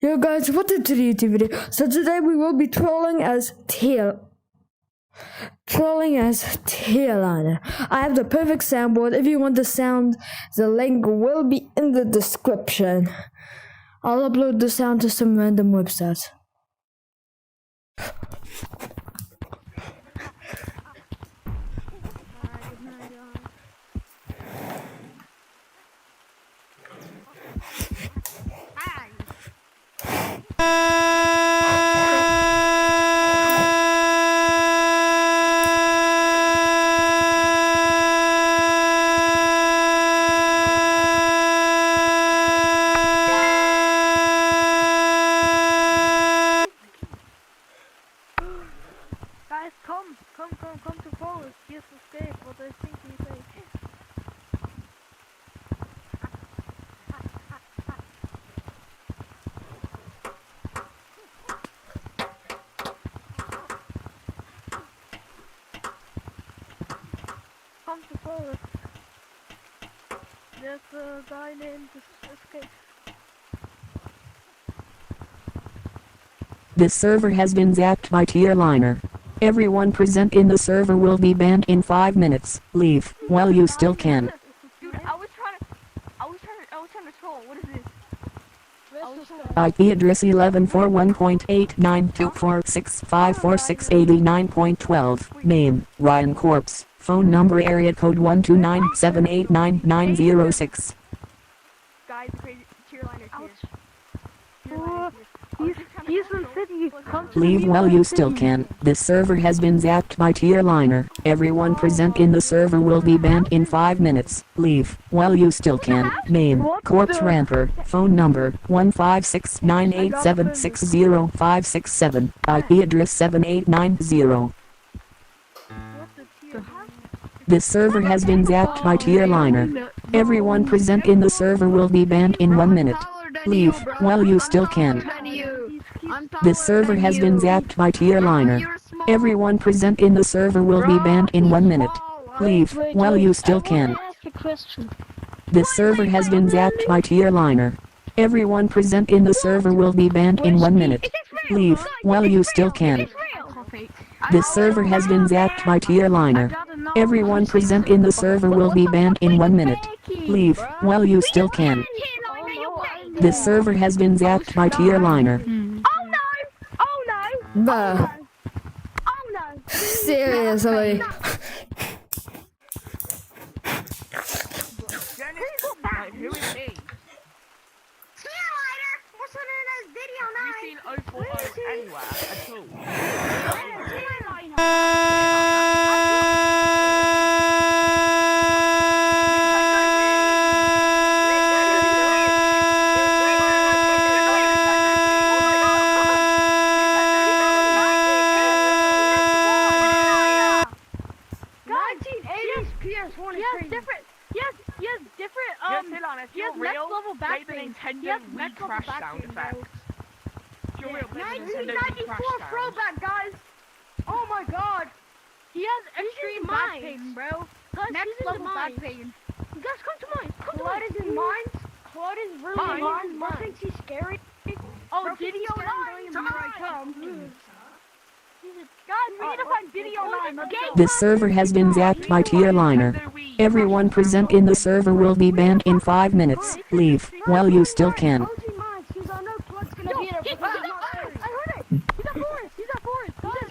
Yo guys, welcome to the YouTube video. So today we will be trolling as Tearliner. I have the perfect soundboard. If you want the sound, the link will be in the description. I'll upload the sound to some random websites. Guys, come to forward. Here's escape. What I think we say. Come to forward. There's a guy named Escape. This server has been zapped by Tearliner. Everyone present in the server will be banned in 5 minutes. Leave while you still can. Dude, I was trying to troll. What is this? IP address 1141.8924654689.12. Name Ryan Corpse. Phone number area code 129789906. Guys, crazy Tearliner He's in city. Come to Leave while you still can. This server has been zapped by Tearliner. Everyone present in the server will be banned in 5 minutes. Leave while you still can. Name Corpse Ramper. Phone number 15698760567. IP address 7890. This server has been zapped by Tearliner. Everyone present in the server will be banned in 1 minute. Leave while you still can. This server has been zapped by Tearliner. Everyone present in the server will be banned in 1 minute. Leave while you still can. This server has been zapped by Tearliner. Everyone present in the server will be banned in 1 minute. Leave while you still can. This server has been zapped by Tearliner. Everyone present in the server will be banned in 1 minute. Leave while you still can. This server has been zapped by Tearliner. Bruh. Oh no! Seriously. Who is he? Tearliner! What's on his video now? Have you seen 040 anywhere at all? He has next level back pain. He has next level back pain, bro. 1994 throwback, guys. Oh my god. He has extreme back pain, bro. Next level back pain. Guys, come to mine. Claude is in mine. Claude is really mine. What thinks he's scary? Oh, video 9. Here I come. Guys, we need to find video 9. This server has been zapped by Tearliner. Everyone present in the server will be banned in 5 minutes. Leave while you still can.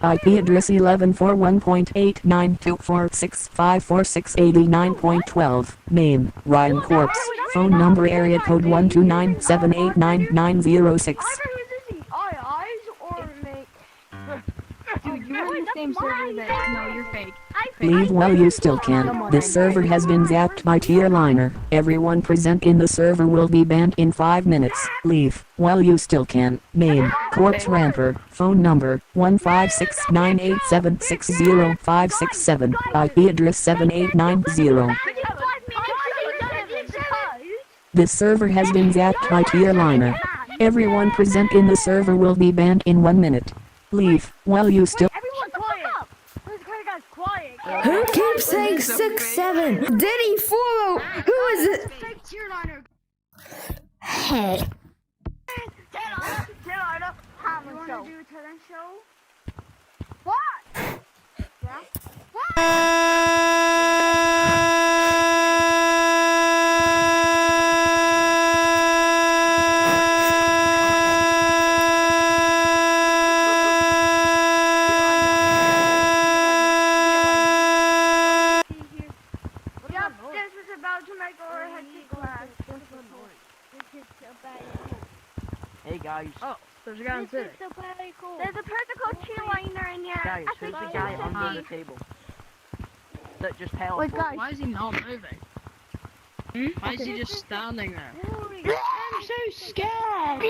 IP address 1141.8924654689.12. Name Ryan Corpse. Phone number area code 129789906. Dude, you're in the same server that no, you're fake. Leave while you still can. This server has been zapped by Tearliner. Everyone present in the server will be banned in 5 minutes. Leave while you still can. Name Corpse Ramper. Phone number 15698760567. IP address 7890. This server has been zapped by Tearliner. Everyone present in the server will be banned in 1 minute. Leave while you still. Everyone quiet. Guys, quiet. Who keeps saying 6-7? Did he follow? Who is it? Fake Tearliner. Hey. Tearliner. show. Do a talent show? What? Yeah? What? Yep, this is about to make our hectic class. Hey guys. Oh, there's a guy on This is Civic. so very cool. There's a person called Tearliner in here. Guys, I who's think the guy he's under the the table? That just held. Wait, guys. Why is he not moving? Why is he just standing there? I'm so scared.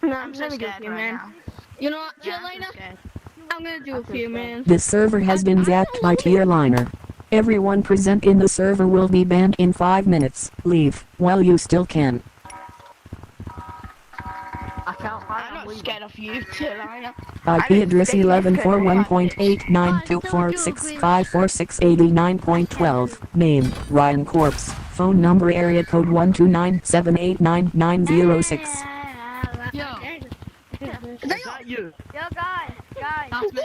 I'm so scared right now. You know what, Tearliner? I'm gonna do a few, man. This server has been zapped by Tearliner. Everyone present in the server will be banned in 5 minutes. Leave while you still can. I can't find I'm not scared of you, Tearliner. IP address 1141.8924654689.12. Name Ryan Corpse. Phone number area code 12978899906. Yo. Is that you? Yo, guys. That's me.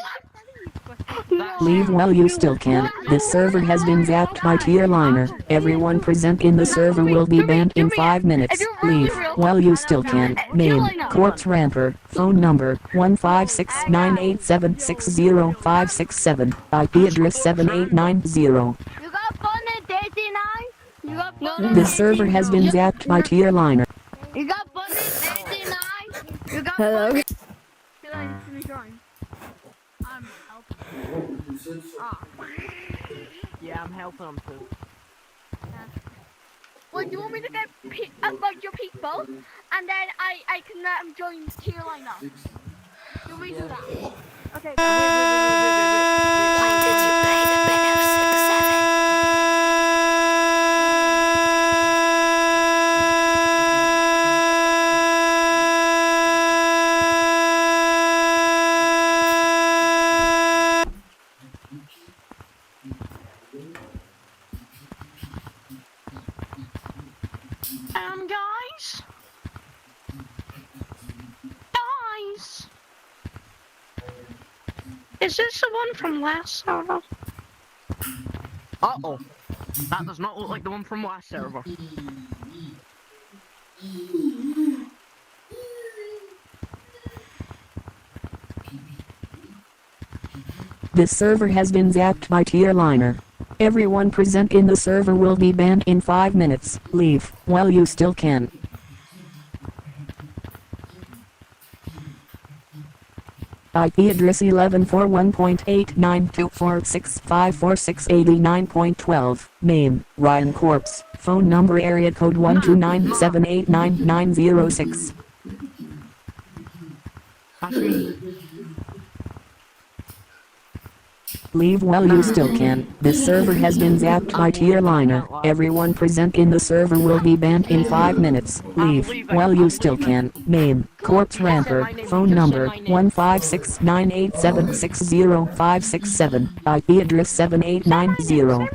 Leave while you still can. This server has been zapped by Tearliner. Everyone present in the server will be banned in 5 minutes. Leave while you still can. Name Corpse Ramper. Phone number 15698760567. IP address 7890. You got fun at Daisy 9? You got fun This server has been zapped by Tearliner. You got fun at Daisy 9? You got Hello. fun at... I'm helping. Yeah, I'm helping him too. Well, do you want me to get a bunch of people, and then I can let them join Tearliner? Do we do that? Okay. Why did you play the pin of 6-7? Guys! Is this the one from last server? Uh-oh. That does not look like the one from last server. This server has been zapped by Tearliner. Everyone present in the server will be banned in 5 minutes. Leave while you still can. IP address 1141.8924654689.12. Name Ryan Corpse. Phone number area code 12978899906. That's me. Leave while you still can. This server has been zapped by Tearliner. Everyone present in the server will be banned in 5 minutes. Leave while you still can. Name Corpse Ramper. Phone number 15698760567. IP address 7890.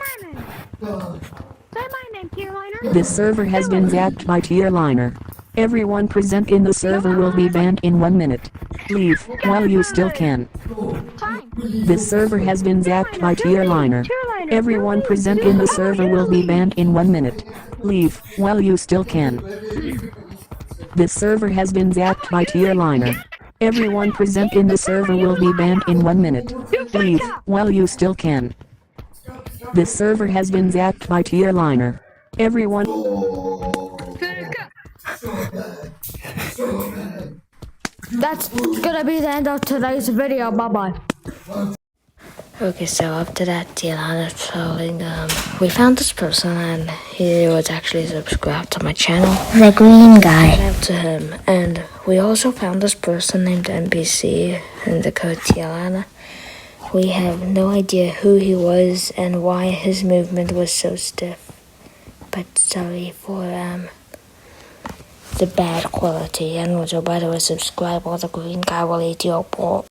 Say my name, Tearliner. This server has been zapped by Tearliner. Everyone present in the server will be banned in 1 minute. Leave while you still can. This server has been zapped by Tearliner. Everyone present in the server will be banned in 1 minute. Leave while you still can. This server has been zapped by Tearliner. Everyone present in the server will be banned in 1 minute. Leave while you still can. This server has been zapped by Tearliner. Everyone. That's gonna be the end of today's video. Bye bye. Okay, so after that Tearliner trolling, we found this person and he was actually subscribed to my channel. The green guy. Shout out to him. And we also found this person named NPC in the code Tearliner. We have no idea who he was and why his movement was so stiff. But sorry for the bad quality. And also, by the way, subscribe or the green guy will eat your ball.